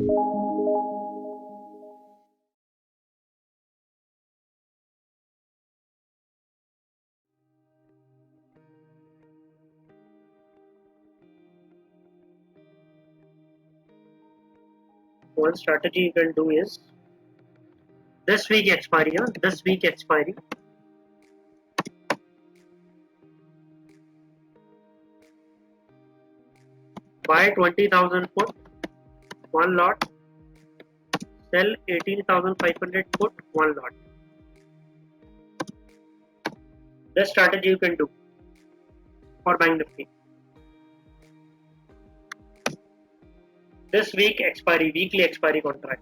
One strategy you can do is this week expiry. This week expiry. Buy 20,000 put, one lot. Sell 18,500 put, one lot. This strategy you can do for Bank Nifty. This week expiry, weekly expiry contract.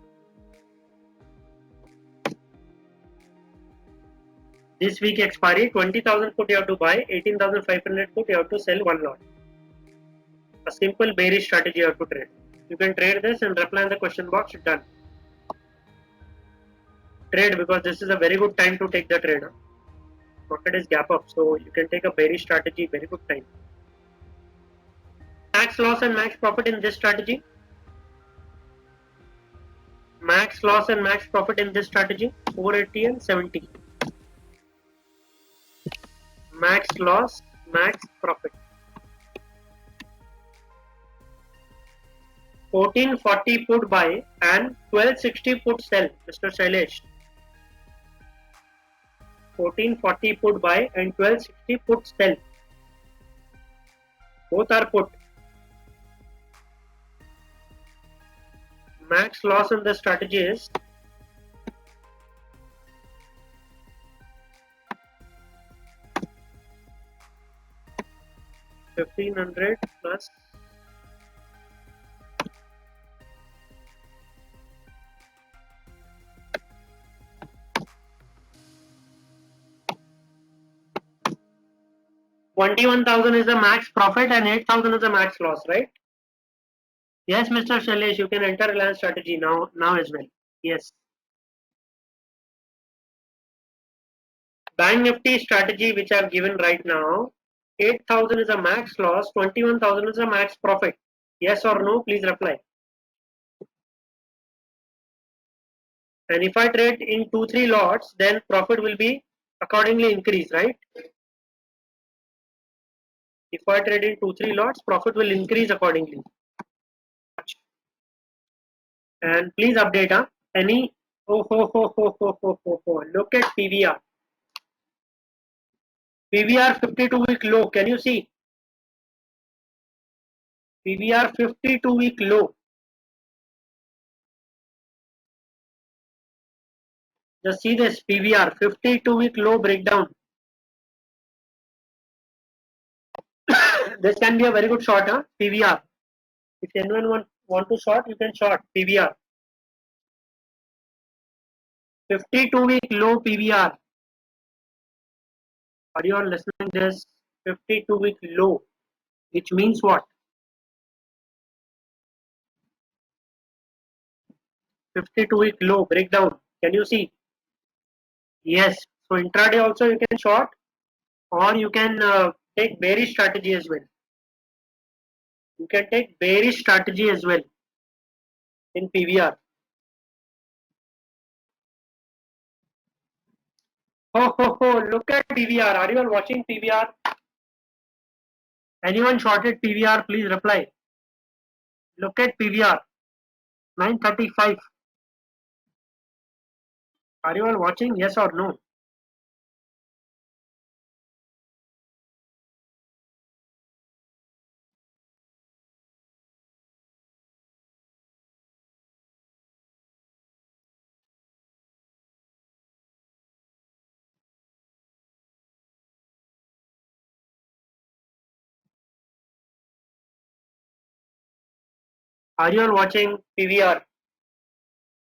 This week expiry, 20,000 put you have to buy, 18,500 put you have to sell one lot. A simple bearish strategy you have to trade. You can trade this and reply in the question box, done. Trade, because this is a very good time to take the trade. Market is gap up, so you can take a bearish strategy, very good time. Max loss and max profit in this strategy. Max loss and max profit in this strategy, 480 and 70. Max loss, max profit. 1440 put buy and 1260 put sell, Mr. Shailesh. 1440 put buy and 1260 put sell. Both are put. Max loss in the strategy is 1500 plus 21,000 is the max profit and 8,000 is the max loss, right? Yes, Mr. Shailesh, you can enter Reliance strategy now as well. Yes. Bank Nifty strategy which I have given right now, 8,000 is a max loss, 21,000 is a max profit. Yes or no? Please reply. And if I trade in 2-3 lots, then profit will be accordingly increased, right? If I trade in 2-3 lots, profit will increase accordingly. And please update any. Look at PVR. PVR 52-week low. Can you see? PVR 52-week low. Just see this PVR 52-week low breakdown. This can be a very good short, PVR. If anyone want to short, you can short PVR. 52-week low PVR. Are you all listening this? 52-week low, which means what? 52-week low breakdown. Can you see? Yes. So intraday also you can short, or you can take bearish strategy as well. You can take bearish strategy as well in PVR. Look at PVR. Are you all watching PVR? Anyone shorted PVR? Please reply. Look at PVR. 935. Are you all watching? Yes or no? Are you all watching PVR?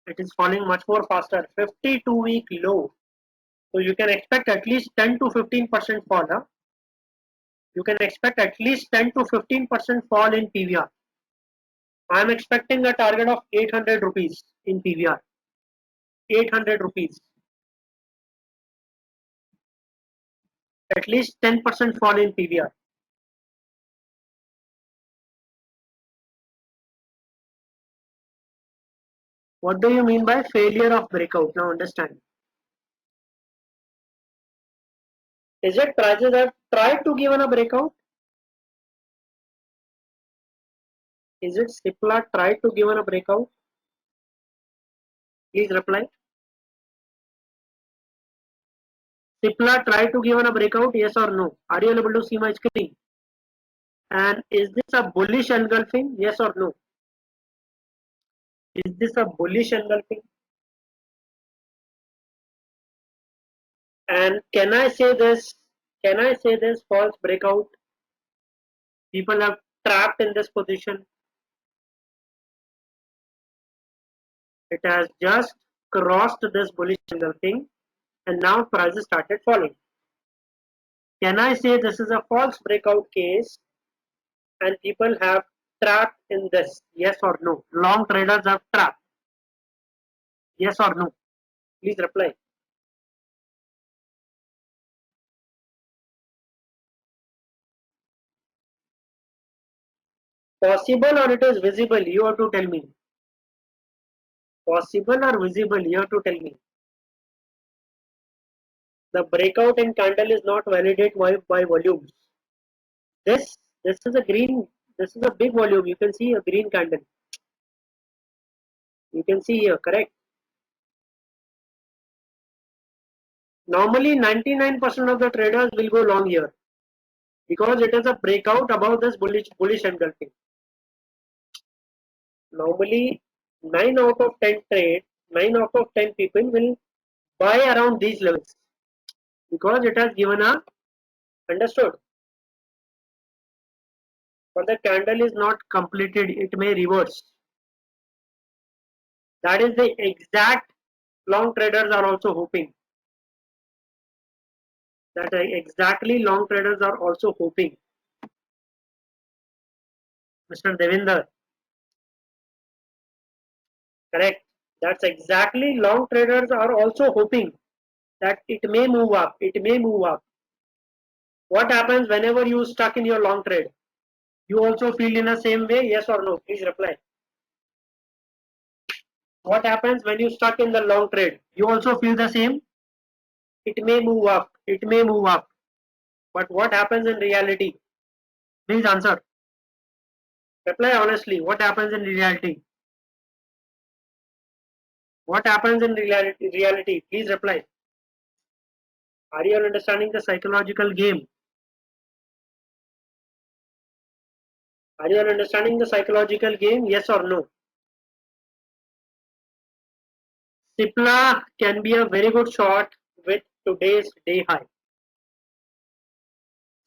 It is falling much more faster. 52-week low. So you can expect at least 10 to 15% fall. You can expect at least 10 to 15% fall in PVR. I am expecting a target of 800 rupees in PVR. 800 rupees. At least 10% fall in PVR. What do you mean by failure of breakout? Now understand. Is it prices have tried to give a breakout? Is it Cipla tried to give a breakout? Please reply. Cipla tried to give a breakout, yes or no? Are you able to see my screen? And is this a bullish engulfing? Yes or no? Is this a bullish engulfing? And can I say this? Can I say this false breakout? People are trapped in this position. It has just crossed this bullish engulfing and now prices started falling. Can I say this is a false breakout case and people have trapped in this? Yes or no? Long traders have trapped. Yes or no? Please reply. Possible or it is visible? You have to tell me. Possible or visible? You have to tell me. The breakout in candle is not validated by volumes. This this is a green. This is a big volume. You can see a green candle. You can see here, correct? Normally, 99% of the traders will go long here because it is a breakout above this bullish engulfing. Normally, 9 out of 10 trade, 9 out of 10 people will buy around these levels because it has given a understood. But the candle is not completed, it may reverse. That is the exact long traders are also hoping. That exactly long traders are also hoping. Mr. Devinder, correct. That's exactly long traders are also hoping that it may move up. It may move up. What happens whenever you stuck in your long trade? You also feel in the same way? Yes or no? Please reply. What happens when you stuck in the long trade? You also feel the same? It may move up. It may move up. But what happens in reality? Please answer. Reply honestly. What happens in reality? What happens in reality? Please reply. Are you all understanding the psychological game? Are you all understanding the psychological game? Yes or no? Cipla can be a very good shot with today's day high.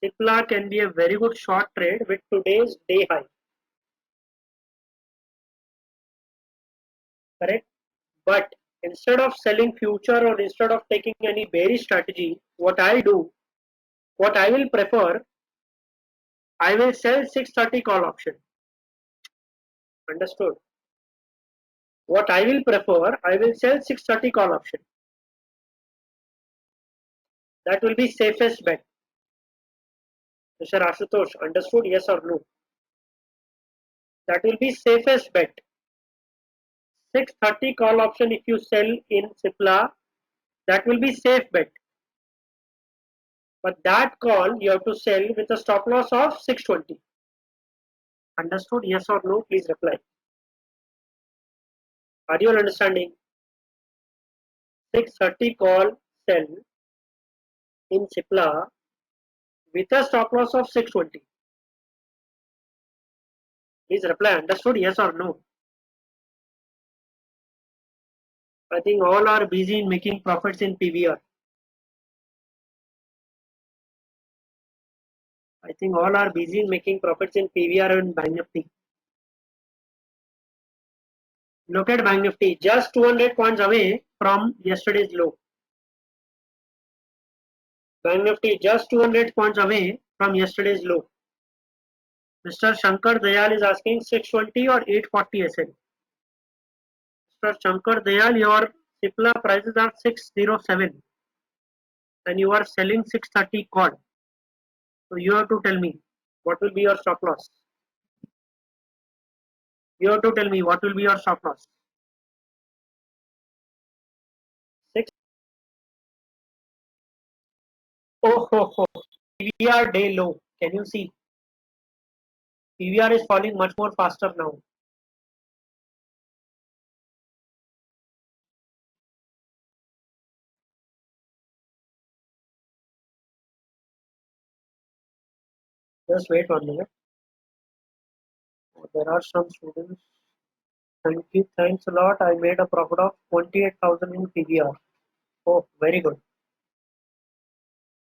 Cipla can be a very good short trade with today's day high. Correct? But instead of selling future or instead of taking any bearish strategy, what I do, what I will prefer, I will sell 630 call option. Understood? What I will prefer, I will sell 630 call option. That will be safest bet. Mr. Ashutosh, understood? Yes or no? That will be safest bet. 630 call option if you sell in Cipla, that will be safe bet. But that call you have to sell with a stop loss of 620. Understood? Yes or no? Please reply. Are you all understanding? 630 call sell in Cipla with a stop loss of 620. Please reply. Understood? Yes or no? I think all are busy in making profits in PVR. I think all are busy in making profits in PVR and Bank Nifty. Look at Bank Nifty, just 200 points away from yesterday's low. Bank Nifty just 200 points away from yesterday's low. Mr. Shankar Dayal is asking 620 or 840 SL. Mr. Shankar Dayal, your Cipla prices are 607 and you are selling 630 call. So you have to tell me what will be your stop loss. You have to tell me what will be your stop loss. Oh, ho, ho. PVR day low. Can you see? PVR is falling much more faster now. Just wait 1 minute. There are some students. Thank you. Thanks a lot. I made a profit of 28,000 in PVR. Oh, very good.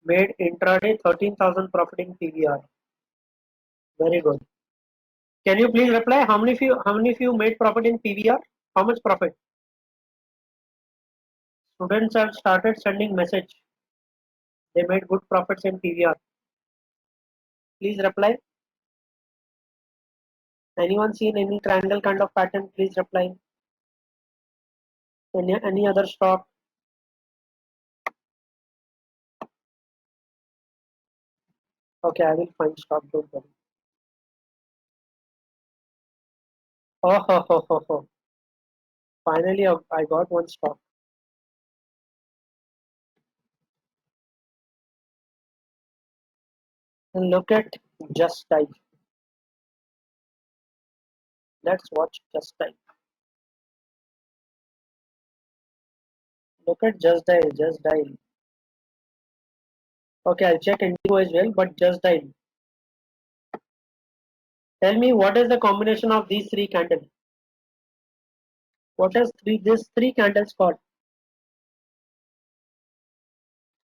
Made intraday 13,000 profit in PVR. Very good. Can you please reply? How many of you made profit in PVR? How much profit? Students have started sending message. They made good profits in PVR. Please reply. Anyone seen any triangle kind of pattern? Please reply. Any other stock? Okay, I will find stock. Don't worry. Oh, ho, ho, ho, ho. Finally, I got one stock. And look at Just Dive. Let's watch Just Dive. Look at Just Dive. Just Dive. Okay, I'll check Indigo as well, but Just Dive. Tell me what is the combination of these three candles? What is these three candles called?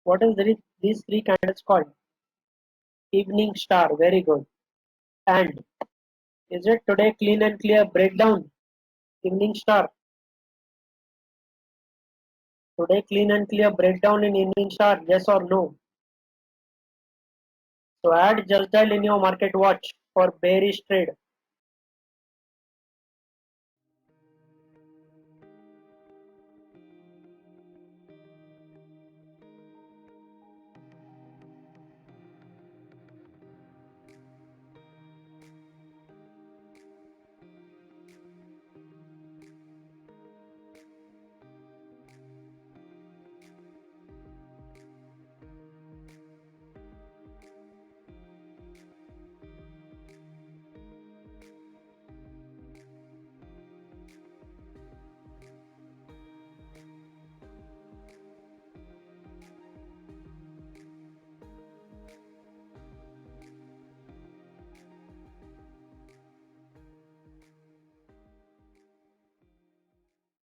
What is these three candles called? Evening Star. Very good. And is it today clean and clear breakdown? Evening Star. Today clean and clear breakdown in Evening Star. Yes or no? So add Just Dial in your market watch for bearish trade.